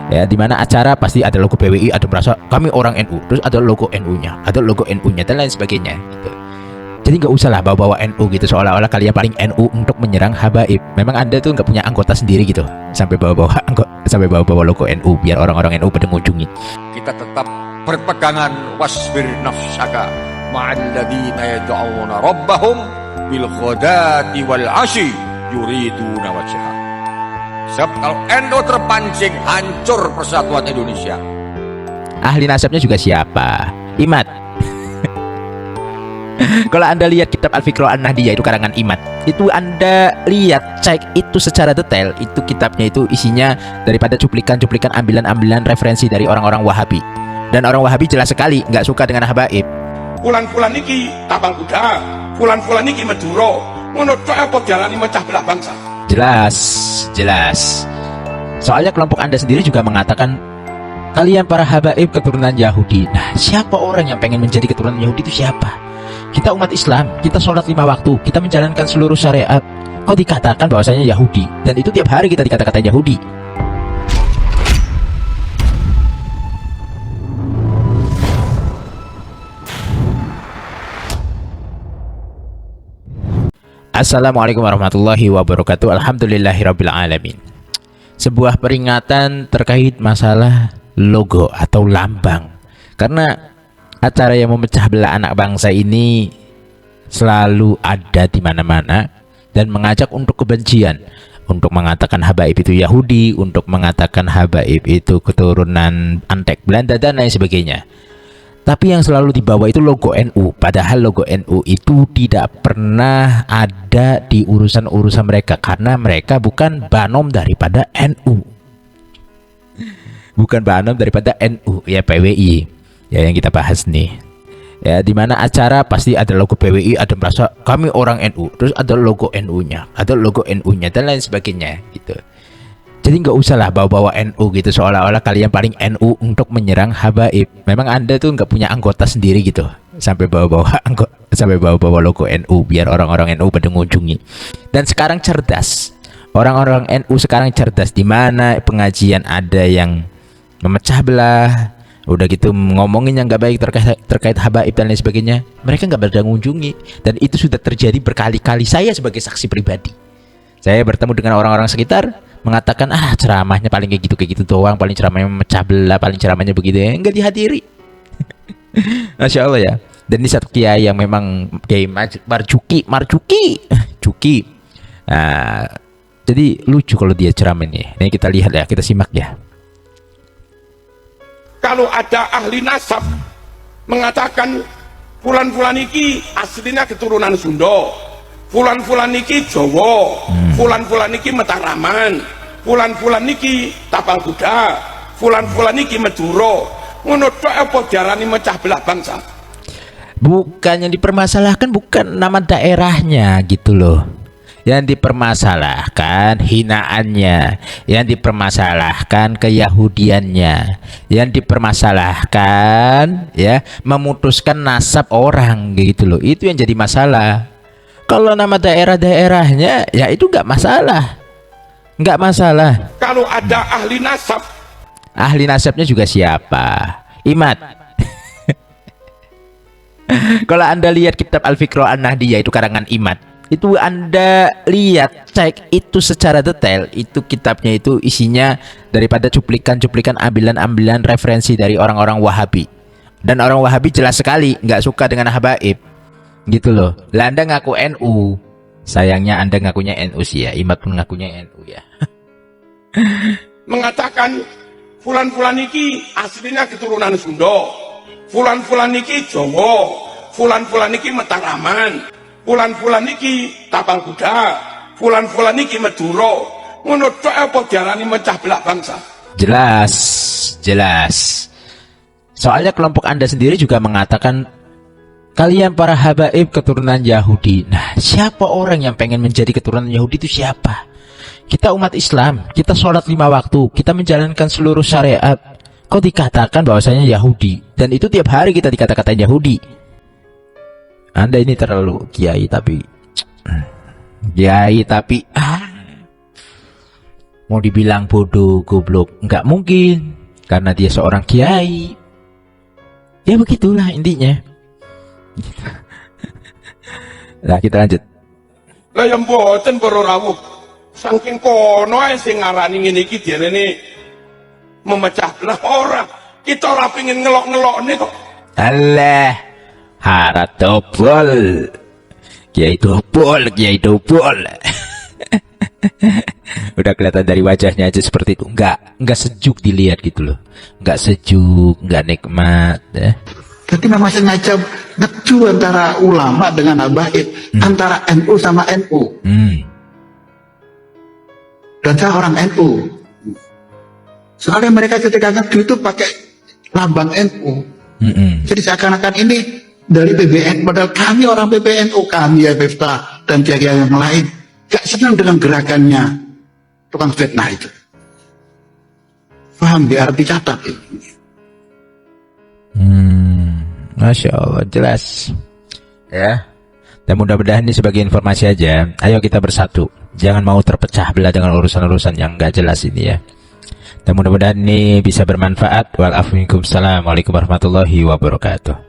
Ya, di mana acara pasti ada logo PWI, ada merasa kami orang NU, terus ada logo NU-nya, ada logo NU-nya dan lain sebagainya gitu. Jadi nggak usah lah bawa-bawa NU gitu, seolah-olah kalian paling NU untuk menyerang habaib. Memang anda tuh nggak punya anggota sendiri gitu, sampai bawa-bawa sampai bawa-bawa logo NU biar orang-orang NU pada ngunjungi. Kita tetap berpegangan wasbir nafsaka ma'alladina yad'una rabbahum bil ghadati wal ashi yuriduna wajhah. Sebab kalau NU terpancing, hancur persatuan Indonesia. Ahli nasabnya juga siapa? Imat. Kalau anda lihat kitab Al-Fiqh An-Nahdiyah itu karangan Imat, itu anda lihat, cek itu secara detail, itu kitabnya itu isinya daripada cuplikan-cuplikan, ambilan-ambilan referensi dari orang-orang Wahabi. Dan orang Wahabi jelas sekali nggak suka dengan habaib. Fulan-fulan niki tapang kuda, fulan-fulan niki Madura, ngono tok apa jalani mecah belah bangsa. Jelas. Soalnya kelompok anda sendiri juga mengatakan kalian para habaib keturunan Yahudi. Nah, siapa orang yang pengen menjadi keturunan Yahudi itu siapa? Kita umat Islam, kita sholat 5 waktu, kita menjalankan seluruh syariat. Kok dikatakan bahwasanya Yahudi? Dan itu tiap hari kita dikata-katain Yahudi. Assalamualaikum warahmatullahi wabarakatuh. Alhamdulillahirabbil alamin. Sebuah peringatan terkait masalah logo atau lambang. Karena acara yang memecah belah anak bangsa ini selalu ada di mana-mana dan mengajak untuk kebencian, untuk mengatakan habaib itu Yahudi, untuk mengatakan habaib itu keturunan Antek Belanda dan lain sebagainya. Tapi yang selalu dibawa itu logo NU, padahal logo NU itu tidak pernah ada di urusan-urusan mereka karena mereka bukan banom daripada NU. Bukan banom daripada NU, ya PWI. Ya yang kita bahas nih. Ya, di mana acara pasti ada logo PWI, ada merasa kami orang NU, terus ada logo NU-nya, ada logo NU-nya dan lain sebagainya gitu. Jadi nggak usah lah bawa-bawa NU gitu, seolah-olah kalian paling NU untuk menyerang habaib. Memang anda tuh nggak punya anggota sendiri gitu, sampai bawa-bawa logo NU biar orang-orang NU pada ngunjungi. Dan sekarang cerdas, orang-orang NU sekarang cerdas, di mana pengajian ada yang memecah belah, udah gitu ngomongin yang nggak baik terkait habaib dan lain sebagainya, mereka nggak pada ngunjungi. Dan itu sudah terjadi berkali-kali. Saya sebagai saksi pribadi, saya bertemu dengan orang-orang sekitar mengatakan ceramahnya paling kayak gitu doang, paling ceramahnya memecah belah, paling ceramahnya begitu ya, nggak dihadiri. Masya Allah ya. Dan ini satu kiai yang memang kiai marjuki. Nah, jadi lucu kalau dia ceramah ini kita lihat ya, kita simak ya. Kalau ada ahli nasab mengatakan fulan-fulan niki aslinya keturunan Sunda, fulan-fulan niki Jawa, fulan-fulan niki Mataraman, fulan-fulan niki tapang kuda, fulan-fulan niki Madura, ngono tok apa jalani mecah belah bangsa. Bukan yang dipermasalahkan bukan nama daerahnya gitu loh. Yang dipermasalahkan hinaannya, yang dipermasalahkan keyahudiannya, yang dipermasalahkan ya memutuskan nasab orang gitu loh. Itu yang jadi masalah. Kalau nama daerah-daerahnya ya itu nggak masalah. Kalau ada ahli nasab, ahli nasabnya juga siapa? Imat. Kalau anda lihat kitab Al-Fiqh An-Nahdiyah itu karangan Imat, itu anda lihat, cek itu secara detail, itu kitabnya itu isinya daripada cuplikan-cuplikan, ambilan-ambilan referensi dari orang-orang Wahabi. Dan orang Wahabi jelas sekali nggak suka dengan habaib gitu loh. Lah anda ngaku NU, sayangnya anda ngakunya NU sih ya, Imat pun ngakunya NU ya. mengatakan fulan-fulan niki aslinya keturunan Sunda, fulan-fulan niki Jawa, fulan-fulan niki Mataraman, fulan-fulan niki tapang kuda, fulan-fulan niki Madura, ngono tok apa jalani mecah belah bangsa. Jelas. Soalnya kelompok anda sendiri juga mengatakan kalian para habaib keturunan Yahudi. Nah, siapa orang yang pengen menjadi keturunan Yahudi itu siapa? Kita umat Islam, kita sholat 5 waktu, kita menjalankan seluruh syariat. Kok dikatakan bahwasanya Yahudi? Dan itu tiap hari kita dikata-katain Yahudi. Anda ini terlalu kiai tapi Mau dibilang bodoh, goblok, nggak mungkin, karena dia seorang kiai. Ya begitulah intinya. Nah, kita lanjut. Lah yang mboten para rawuh. Saking kono ae sing ngarani ngene iki diarani memecah belah ora. Kita ora pengin ngelok-ngelokne kok. Allah, harat dobol. Kiai dobol, kiai dobol. Udah kelihatan dari wajahnya aja seperti itu. Enggak sejuk dilihat gitu loh. Enggak sejuk, enggak nikmat ya. Jadi memang sengaja ngeju antara ulama dengan habaib, antara NU sama NU. Dan saya orang NU. Soalnya mereka ketika ngeju itu pakai lambang NU. Jadi seakan-akan ini dari PBN, padahal kami orang PBNU, kami ya Miftah dan kiai yang lain gak senang dengan gerakannya tukang fitnah itu. Paham biar dicatat itu. Masya Allah, jelas ya. Dan mudah-mudahan ini sebagai informasi aja. Ayo kita bersatu, jangan mau terpecah belah dengan urusan-urusan yang gak jelas ini ya. Dan mudah-mudahan ini bisa bermanfaat. Waalaikumsalam warahmatullahi wabarakatuh.